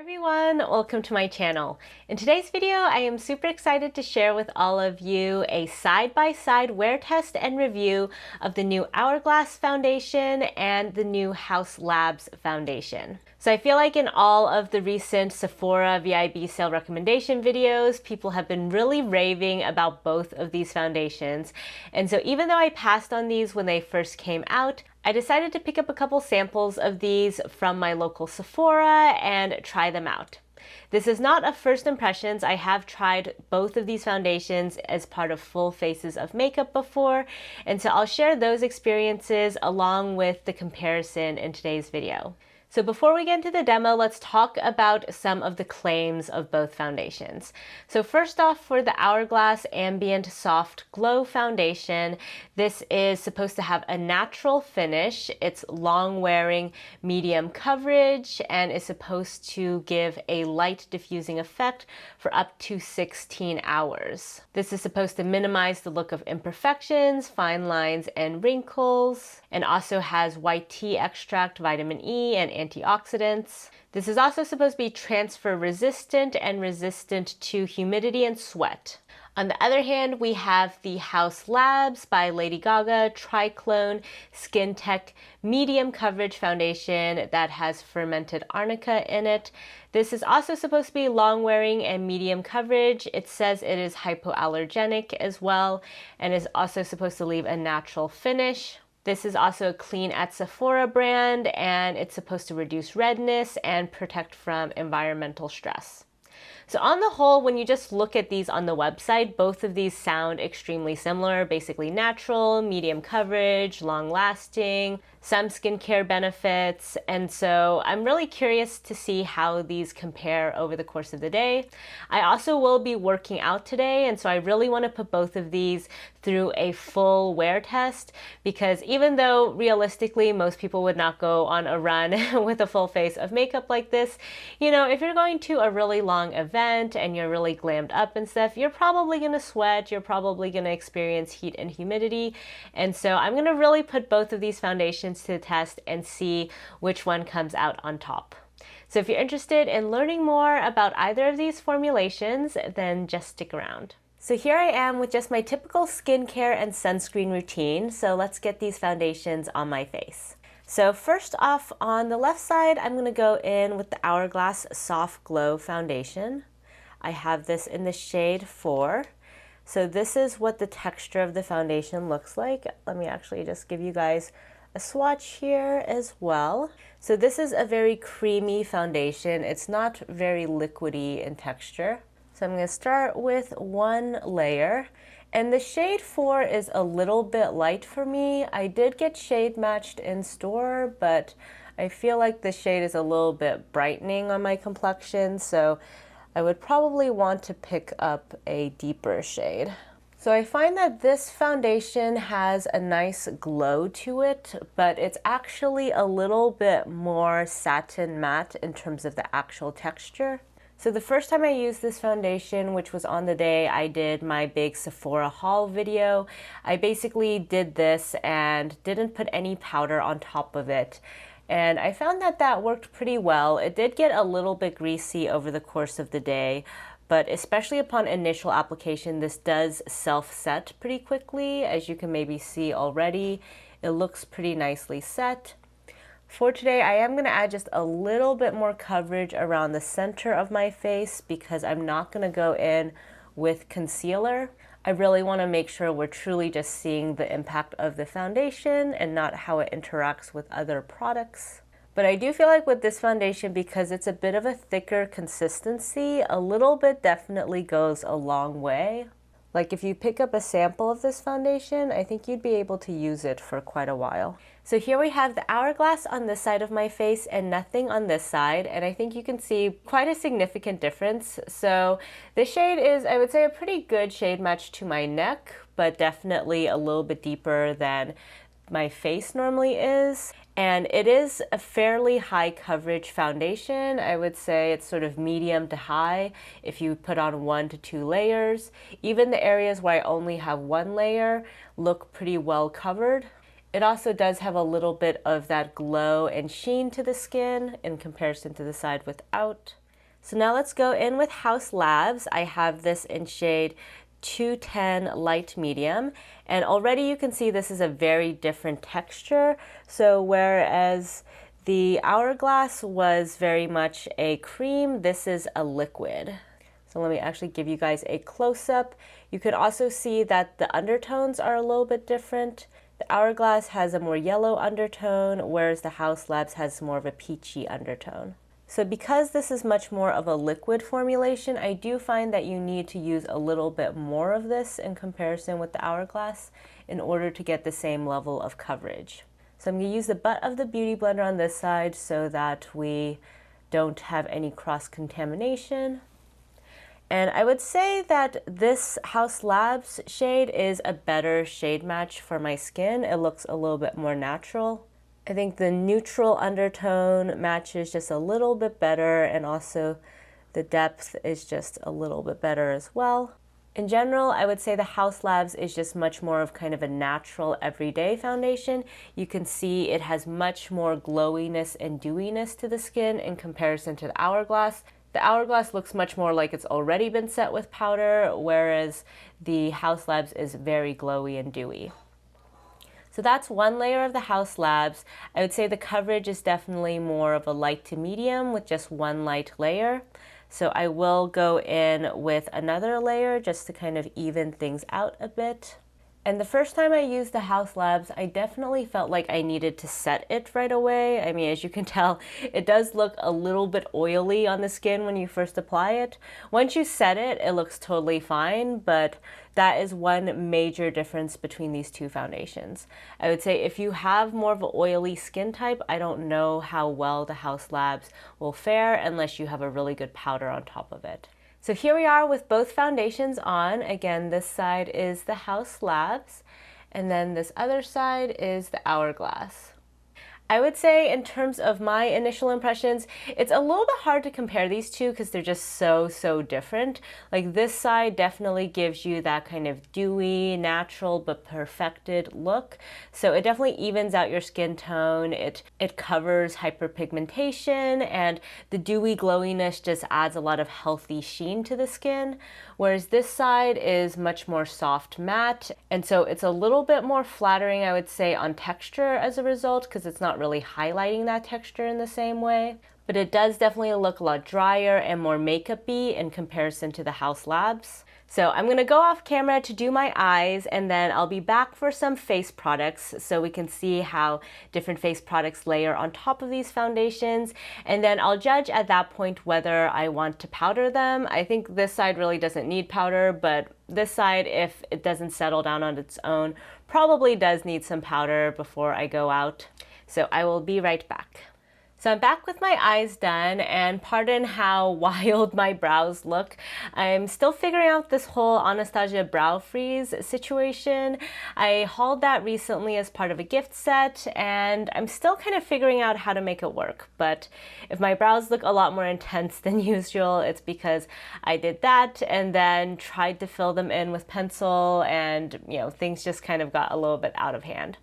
Everyone, welcome to my channel. In today's video, I am super excited to share with all of you a side-by-side wear test and review of the new Hourglass foundation and the new Haus Labs foundation. So I feel like in all of the recent Sephora VIB sale recommendation videos, people have been really raving about both of these foundations. And so even though I passed on these when they first came out, I decided to pick up a couple samples of these from my local Sephora and try them out. This is not a first impressions. I have tried both of these foundations as part of full faces of makeup before, and so I'll share those experiences along with the comparison in today's video. So before we get into the demo, let's talk about some of the claims of both foundations. So first off, for the Hourglass Ambient Soft Glow Foundation, this is supposed to have a natural finish. It's long wearing, medium coverage, and is supposed to give a light diffusing effect for up to 16 hours. This is supposed to minimize the look of imperfections, fine lines, and wrinkles, and also has white tea extract, vitamin E, and antioxidants. This is also supposed to be transfer resistant and resistant to humidity and sweat. On the other hand, we have the Haus Labs by Lady Gaga Triclone Skin Tech Medium Coverage Foundation that has fermented arnica in it. This is also supposed to be long wearing and medium coverage. It says it is hypoallergenic as well, and is also supposed to leave a natural finish. This is also a clean at Sephora brand, and it's supposed to reduce redness and protect from environmental stress. So on the whole, when you just look at these on the website, both of these sound extremely similar, basically natural, medium coverage, long lasting, some skincare benefits, and so I'm really curious to see how these compare over the course of the day. I also will be working out today, and so I really want to put both of these through a full wear test, because even though realistically most people would not go on a run with a full face of makeup like this, you know, if you're going to a really long event and you're really glammed up and stuff, you're probably going to sweat, you're probably going to experience heat and humidity, and so I'm going to really put both of these foundations to the test and see which one comes out on top. So if you're interested in learning more about either of these formulations, then just stick around. So here I am with just my typical skincare and sunscreen routine, so let's get these foundations on my face. So first off, on the left side, I'm going to go in with the Hourglass Soft Glow Foundation. I have this in the shade 4. So this is what the texture of the foundation looks like. Let me actually just give you guys a swatch here as well. So this is a very creamy foundation. It's not very liquidy in texture. So I'm going to start with one layer. And the shade 4 is a little bit light for me. I did get shade matched in store, but I feel like the shade is a little bit brightening on my complexion, so I would probably want to pick up a deeper shade. So I find that this foundation has a nice glow to it, but it's actually a little bit more satin matte in terms of the actual texture. So the first time I used this foundation, which was on the day I did my big Sephora haul video, I basically did this and didn't put any powder on top of it. And I found that that worked pretty well. It did get a little bit greasy over the course of the day, but especially upon initial application, this does self-set pretty quickly. As you can maybe see already, it looks pretty nicely set. For today, I am going to add just a little bit more coverage around the center of my face because I'm not going to go in with concealer. I really want to make sure we're truly just seeing the impact of the foundation and not how it interacts with other products. But I do feel like with this foundation, because it's a bit of a thicker consistency, a little bit definitely goes a long way. Like if you pick up a sample of this foundation, I think you'd be able to use it for quite a while. So here we have the Hourglass on this side of my face and nothing on this side, and I think you can see quite a significant difference. So this shade is, I would say, a pretty good shade match to my neck, but definitely a little bit deeper than my face normally is. And it is a fairly high coverage foundation. I would say it's sort of medium to high if you put on 1 to 2 layers. Even the areas where I only have 1 layer look pretty well covered. It also does have a little bit of that glow and sheen to the skin in comparison to the side without. So now let's go in with Haus Labs. I have this in shade 210 light medium, and already you can see this is a very different texture. So whereas the Hourglass was very much a cream, this is a liquid. So let me actually give you guys a close-up. You can also see that the undertones are a little bit different. The Hourglass has a more yellow undertone, whereas the Haus Labs has more of a peachy undertone. So because this is much more of a liquid formulation, I do find that you need to use a little bit more of this in comparison with the Hourglass in order to get the same level of coverage. So I'm going to use the butt of the Beauty Blender on this side so that we don't have any cross-contamination. And I would say that this Haus Labs shade is a better shade match for my skin. It looks a little bit more natural. I think the neutral undertone matches just a little bit better, and also the depth is just a little bit better as well. In general, I would say the Haus Labs is just much more of kind of a natural everyday foundation. You can see it has much more glowiness and dewiness to the skin in comparison to the Hourglass. The Hourglass looks much more like it's already been set with powder, whereas the Haus Labs is very glowy and dewy. So that's one layer of the Haus Labs. I would say the coverage is definitely more of a light to medium with just one light layer. So I will go in with another layer just to kind of even things out a bit. And the first time I used the Haus Labs, I definitely felt like I needed to set it right away. I mean, as you can tell, it does look a little bit oily on the skin when you first apply it. Once you set it, it looks totally fine, but that is one major difference between these two foundations. I would say if you have more of an oily skin type, I don't know how well the Haus Labs will fare unless you have a really good powder on top of it. So here we are with both foundations on. Again, this side is the Haus Labs, and then this other side is the Hourglass. I would say in terms of my initial impressions, it's a little bit hard to compare these two because they're just so different. Like this side definitely gives you that kind of dewy, natural, but perfected look. So it definitely evens out your skin tone. It covers hyperpigmentation, and the dewy glowiness just adds a lot of healthy sheen to the skin. Whereas this side is much more soft matte, and so it's a little bit more flattering, I would say, on texture as a result, because it's not really highlighting that texture in the same way. But it does definitely look a lot drier and more makeup-y in comparison to the Haus Labs. So I'm going to go off camera to do my eyes, and then I'll be back for some face products so we can see how different face products layer on top of these foundations, and then I'll judge at that point whether I want to powder them. I think this side really doesn't need powder, but this side, if it doesn't settle down on its own, probably does need some powder before I go out. So I will be right back. So I'm back with my eyes done, and pardon how wild my brows look. I'm still figuring out this whole Anastasia Brow Freeze situation. I hauled that recently as part of a gift set, and I'm still kind of figuring out how to make it work. But if my brows look a lot more intense than usual, it's because I did that and then tried to fill them in with pencil, and things just kind of got a little bit out of hand.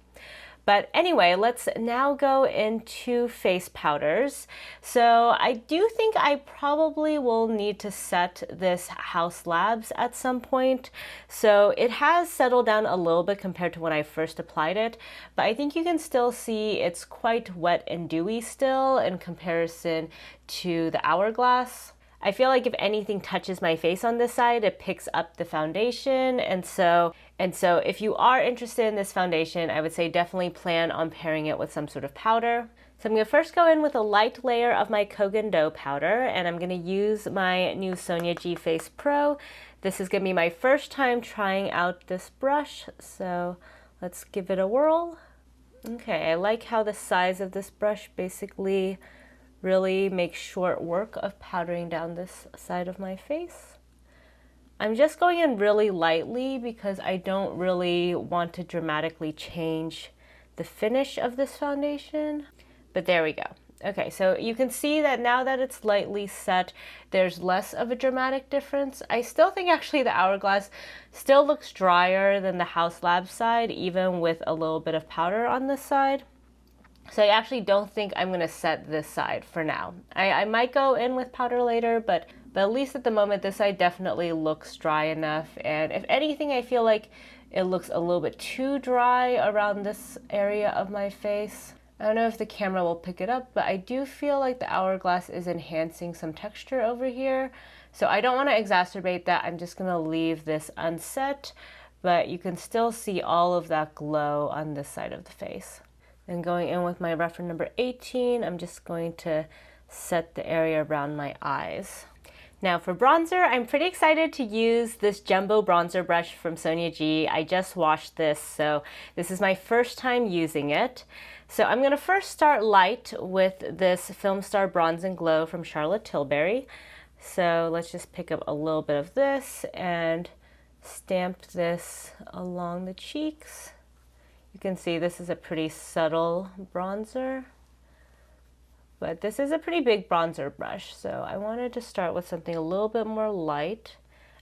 But anyway, let's now go into face powders. So I do think I probably will need to set this Haus Labs at some point. So it has settled down a little bit compared to when I first applied it, but I think you can still see it's quite wet and dewy still in comparison to the Hourglass. I feel like if anything touches my face on this side, it picks up the foundation. And so if you are interested in this foundation, I would say definitely plan on pairing it with some sort of powder. So I'm going to first go in with a light layer of my Koh Gen Do Powder, and I'm going to use my new Sonia G Face Pro. This is going to be my first time trying out this brush, so let's give it a whirl. Okay, I like how the size of this brush basically really makes short work of powdering down this side of my face. I'm just going in really lightly because I don't really want to dramatically change the finish of this foundation. But there we go. Okay, so you can see that now that it's lightly set, there's less of a dramatic difference. I still think actually the Hourglass still looks drier than the Haus Labs side, even with a little bit of powder on this side. So I actually don't think I'm gonna set this side for now. I might go in with powder later, but at least at the moment, this side definitely looks dry enough. And if anything, I feel like it looks a little bit too dry around this area of my face. I don't know if the camera will pick it up, but I do feel like the Hourglass is enhancing some texture over here. So I don't want to exacerbate that. I'm just gonna leave this unset, but you can still see all of that glow on this side of the face. Then going in with my reference number 18, I'm just going to set the area around my eyes. Now for bronzer, I'm pretty excited to use this jumbo bronzer brush from Sonia G. I just washed this, so this is my first time using it. So I'm gonna first start light with this Filmstar Bronze and Glow from Charlotte Tilbury. So let's just pick up a little bit of this and stamp this along the cheeks. You can see this is a pretty subtle bronzer, but this is a pretty big bronzer brush, so I wanted to start with something a little bit more light.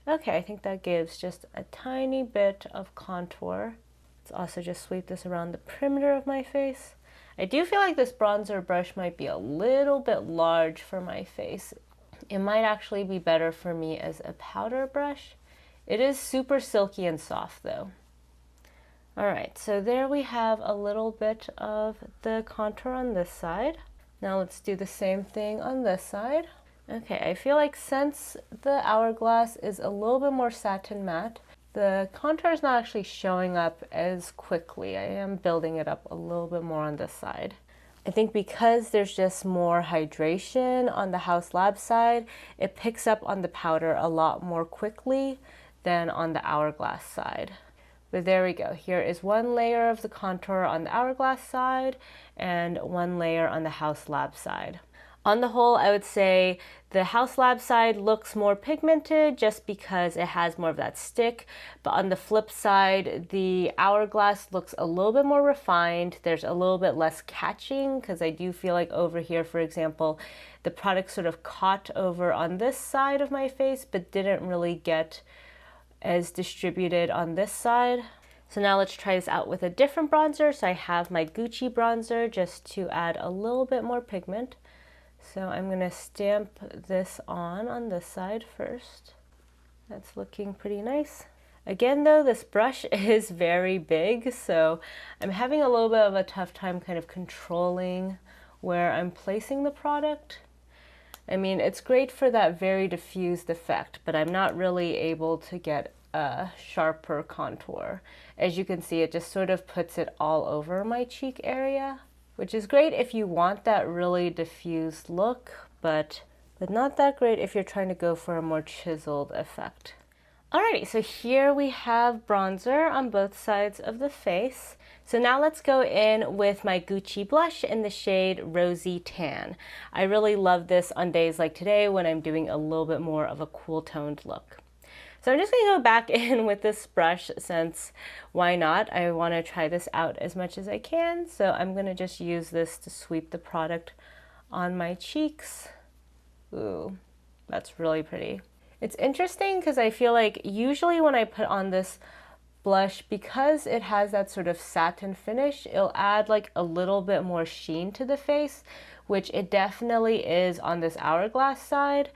Okay, I think that gives just a tiny bit of contour. Let's also just sweep this around the perimeter of my face. I do feel like this bronzer brush might be a little bit large for my face. It might actually be better for me as a powder brush. It is super silky and soft though. All right, so there we have a little bit of the contour on this side. Now let's do the same thing on this side. Okay, I feel like since the Hourglass is a little bit more satin matte, the contour is not actually showing up as quickly. I am building it up a little bit more on this side. I think because there's just more hydration on the Haus Lab side, it picks up on the powder a lot more quickly than on the Hourglass side. But there we go. Here is one layer of the contour on the Hourglass side and one layer on the Haus Lab side. On the whole, I would say the Haus Lab side looks more pigmented just because it has more of that stick. But on the flip side, the Hourglass looks a little bit more refined. There's a little bit less catching because I do feel like over here, for example, the product sort of caught over on this side of my face but didn't really get as distributed on this side. So now let's try this out with a different bronzer. So I have my Gucci bronzer just to add a little bit more pigment. So I'm gonna stamp this on this side first. That's looking pretty nice. Again though, this brush is very big, so I'm having a little bit of a tough time kind of controlling where I'm placing the product. I mean, it's great for that very diffused effect, but I'm not really able to get a sharper contour. As you can see, it just sort of puts it all over my cheek area, which is great if you want that really diffused look, but not that great if you're trying to go for a more chiseled effect. Alrighty, so here we have bronzer on both sides of the face. So now let's go in with my Gucci blush in the shade Rosy Tan. I really love this on days like today when I'm doing a little bit more of a cool toned look. So I'm just gonna go back in with this brush since why not? I wanna try this out as much as I can. So I'm gonna just use this to sweep the product on my cheeks. Ooh, that's really pretty. It's interesting because I feel like usually when I put on this blush, because it has that sort of satin finish, it'll add like a little bit more sheen to the face, which it definitely is on this Hourglass side.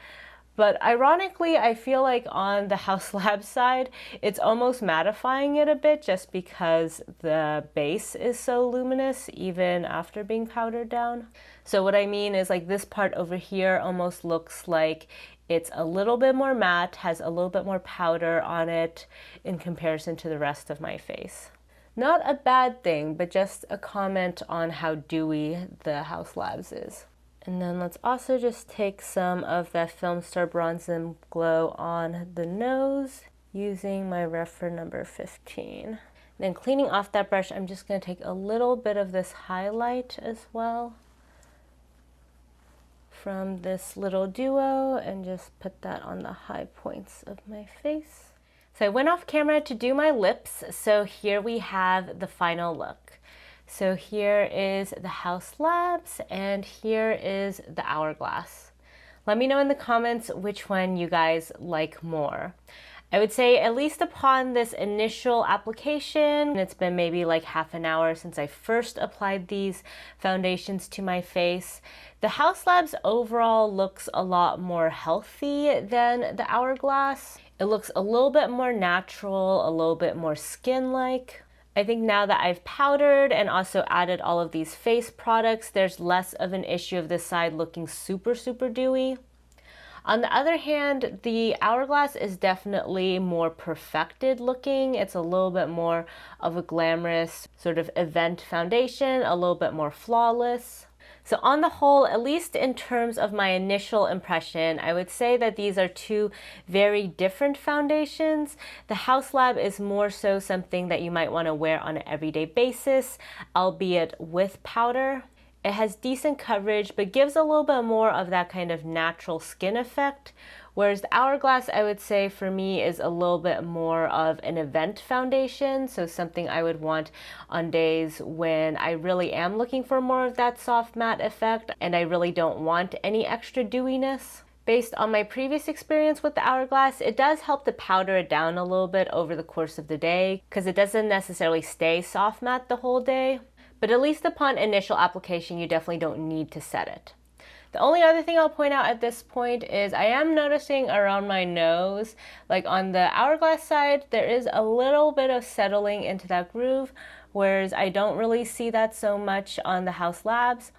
But ironically, I feel like on the Haus Lab side, it's almost mattifying it a bit just because the base is so luminous even after being powdered down. So what I mean is like this part over here almost looks like it's a little bit more matte, has a little bit more powder on it in comparison to the rest of my face. Not a bad thing, but just a comment on how dewy the Haus Labs is. And then let's also just take some of that Filmstar Bronze and Glow on the nose using my reference number 15. Then cleaning off that brush, I'm just going to take a little bit of this highlight as well from this little duo and just put that on the high points of my face. So I went off camera to do my lips, so here we have the final look. So here is the Haus Labs and here is the Hourglass. Let me know in the comments which one you guys like more. I would say at least upon this initial application, it's been maybe like half an hour since I first applied these foundations to my face. The Haus Labs overall looks a lot more healthy than the Hourglass. It looks a little bit more natural, a little bit more skin-like. I think now that I've powdered and also added all of these face products, there's less of an issue of this side looking super, super dewy. On the other hand, the Hourglass is definitely more perfected looking. It's a little bit more of a glamorous sort of event foundation, a little bit more flawless. So on the whole, at least in terms of my initial impression, I would say that these are two very different foundations. The Haus Lab is more so something that you might want to wear on an everyday basis, albeit with powder. It has decent coverage, but gives a little bit more of that kind of natural skin effect. Whereas the Hourglass, I would say for me, is a little bit more of an event foundation. So something I would want on days when I really am looking for more of that soft matte effect and I really don't want any extra dewiness. Based on my previous experience with the Hourglass, it does help to powder it down a little bit over the course of the day because it doesn't necessarily stay soft matte the whole day. But at least upon initial application, you definitely don't need to set it. The only other thing I'll point out at this point is I am noticing around my nose, like on the Hourglass side, there is a little bit of settling into that groove, whereas I don't really see that so much on the Haus Labs.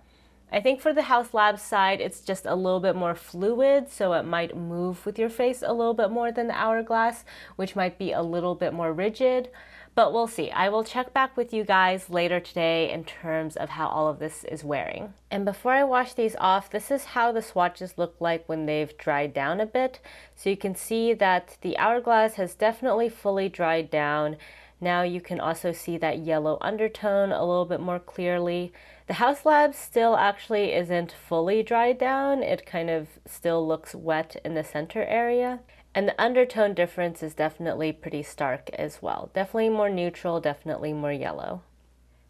I think for the Haus Labs side, it's just a little bit more fluid, so it might move with your face a little bit more than the Hourglass, which might be a little bit more rigid. But we'll see. I will check back with you guys later today in terms of how all of this is wearing. And before I wash these off, this is how the swatches look like when they've dried down a bit. So you can see that the Hourglass has definitely fully dried down. Now you can also see that yellow undertone a little bit more clearly. The Haus Labs still actually isn't fully dried down. It kind of still looks wet in the center area. And the undertone difference is definitely pretty stark as well. Definitely more neutral, definitely more yellow.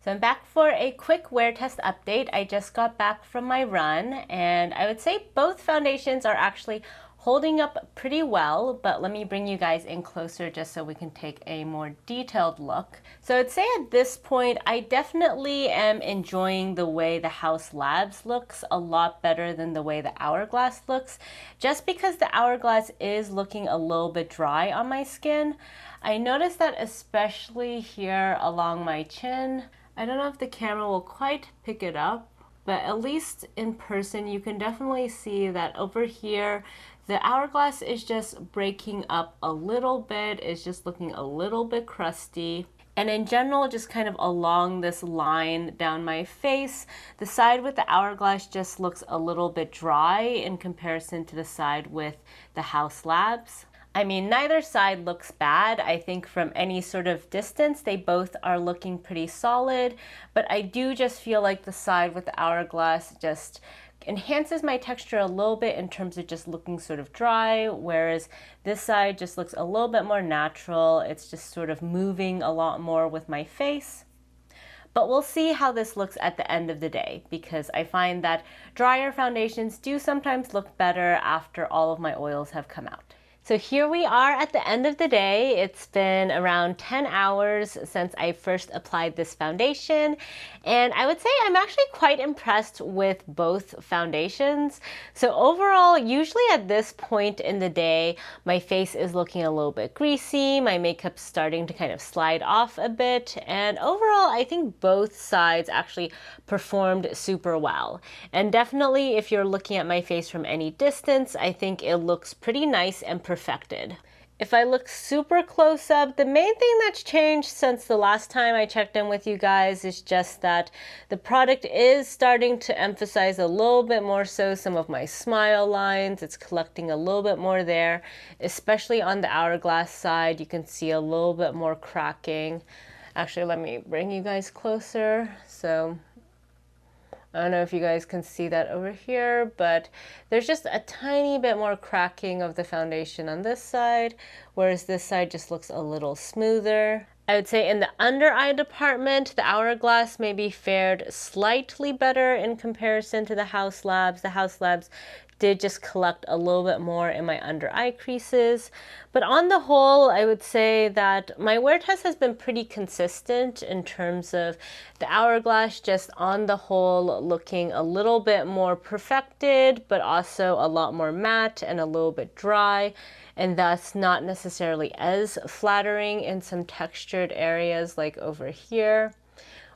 So I'm back for a quick wear test update. I just got back from my run and I would say both foundations are actually holding up pretty well, but let me bring you guys in closer just so we can take a more detailed look. So I'd say at this point, I definitely am enjoying the way the Haus Labs looks a lot better than the way the Hourglass looks, just because the Hourglass is looking a little bit dry on my skin. I noticed that especially here along my chin. I don't know if the camera will quite pick it up, but at least in person, you can definitely see that over here, the Hourglass is just breaking up a little bit, it's just looking a little bit crusty. And in general, just kind of along this line down my face, the side with the Hourglass just looks a little bit dry in comparison to the side with the Haus Labs. I mean, neither side looks bad. I think from any sort of distance, they both are looking pretty solid, but I do just feel like the side with the Hourglass just enhances my texture a little bit in terms of just looking sort of dry, whereas this side just looks a little bit more natural. It's just sort of moving a lot more with my face. But we'll see how this looks at the end of the day, because I find that drier foundations do sometimes look better after all of my oils have come out. So here we are at the end of the day. It's been around 10 hours since I first applied this foundation, and I would say I'm actually quite impressed with both foundations. So overall, usually at this point in the day, my face is looking a little bit greasy, my makeup's starting to kind of slide off a bit, and overall, I think both sides actually performed super well. And definitely, if you're looking at my face from any distance, I think it looks pretty nice and perfected. If I look super close up, the main thing that's changed since the last time I checked in with you guys is just that the product is starting to emphasize a little bit more so some of my smile lines. It's collecting a little bit more there, especially on the Hourglass side. You can see a little bit more cracking. Actually, let me bring you guys closer. So I don't know if you guys can see that over here, but there's just a tiny bit more cracking of the foundation on this side, whereas this side just looks a little smoother. I would say in the under eye department, the Hourglass maybe fared slightly better in comparison to the Haus Labs. The Haus Labs did just collect a little bit more in my under eye creases. But on the whole, I would say that my wear test has been pretty consistent in terms of the Hourglass just on the whole looking a little bit more perfected, but also a lot more matte and a little bit dry, and thus not necessarily as flattering in some textured areas like over here.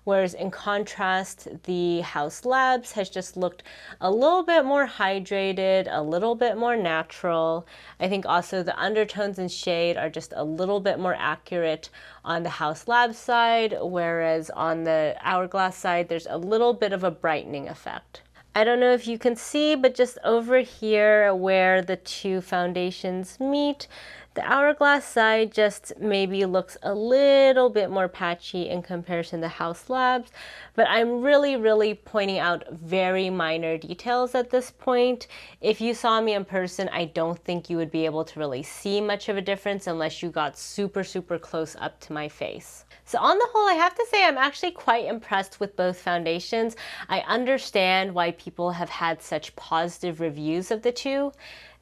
Whereas in contrast, the Haus Labs has just looked a little bit more hydrated, a little bit more natural. I think also the undertones and shade are just a little bit more accurate on the Haus Labs side, whereas on the Hourglass side, there's a little bit of a brightening effect. I don't know if you can see, but just over here where the two foundations meet, the Hourglass side just maybe looks a little bit more patchy in comparison to Haus Labs, but I'm really pointing out very minor details at this point. If you saw me in person, I don't think you would be able to really see much of a difference unless you got super close up to my face. So on the whole, I have to say I'm actually quite impressed with both foundations. I understand why people have had such positive reviews of the two.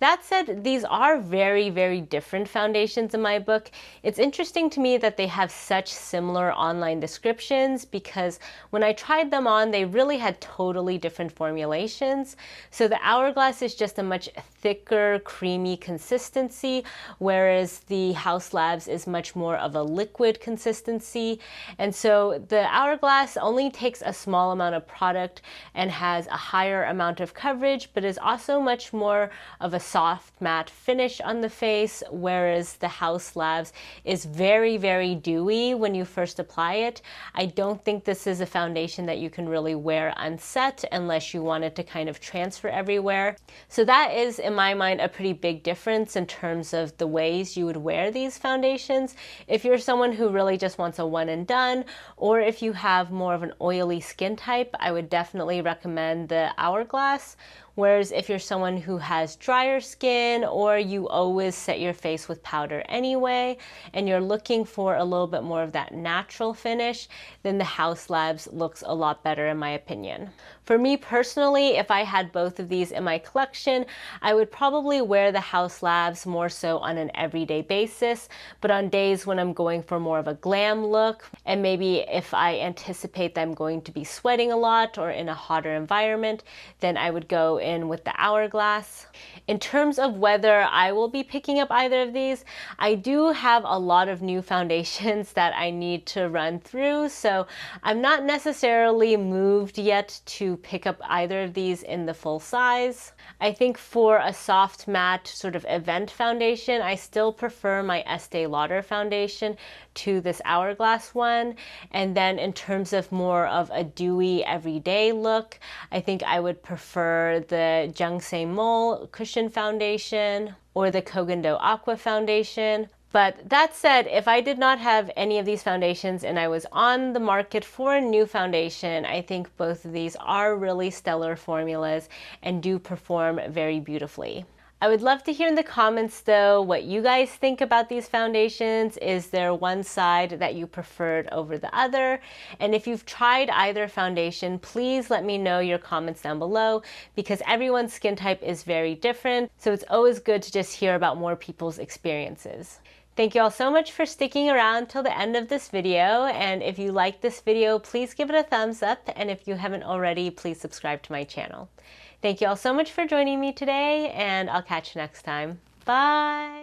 That said, these are very different foundations in my book. It's interesting to me that they have such similar online descriptions because when I tried them on, they really had totally different formulations. So the Hourglass is just a much thicker, creamy consistency, whereas the Haus Labs is much more of a liquid consistency. And so the Hourglass only takes a small amount of product and has a higher amount of coverage, but is also much more of a soft matte finish on the face, whereas the Haus Labs is very dewy when you first apply it. I don't think this is a foundation that you can really wear unset unless you want it to kind of transfer everywhere. So that is, in my mind, a pretty big difference in terms of the ways you would wear these foundations. If you're someone who really just wants a one and done, or if you have more of an oily skin type, I would definitely recommend the Hourglass. Whereas if you're someone who has drier skin or you always set your face with powder anyway, and you're looking for a little bit more of that natural finish, then the Haus Labs looks a lot better in my opinion. For me personally, if I had both of these in my collection, I would probably wear the Haus Labs more so on an everyday basis, but on days when I'm going for more of a glam look, and maybe if I anticipate that I'm going to be sweating a lot or in a hotter environment, then I would go in with the Hourglass. In terms of whether I will be picking up either of these, I do have a lot of new foundations that I need to run through, so I'm not necessarily moved yet to pick up either of these in the full size. I think for a soft matte sort of event foundation, I still prefer my Estee Lauder foundation to this Hourglass one. And then in terms of more of a dewy everyday look, I think I would prefer the Jung Mole Cushion Foundation or the Koh Gen Do Aqua Foundation. But that said, if I did not have any of these foundations and I was on the market for a new foundation, I think both of these are really stellar formulas and do perform very beautifully. I would love to hear in the comments though what you guys think about these foundations. Is there one side that you preferred over the other? And if you've tried either foundation, please let me know your comments down below because everyone's skin type is very different. So it's always good to just hear about more people's experiences. Thank you all so much for sticking around till the end of this video, and if you like this video, please give it a thumbs up, and if you haven't already, please subscribe to my channel. Thank you all so much for joining me today, and I'll catch you next time. Bye!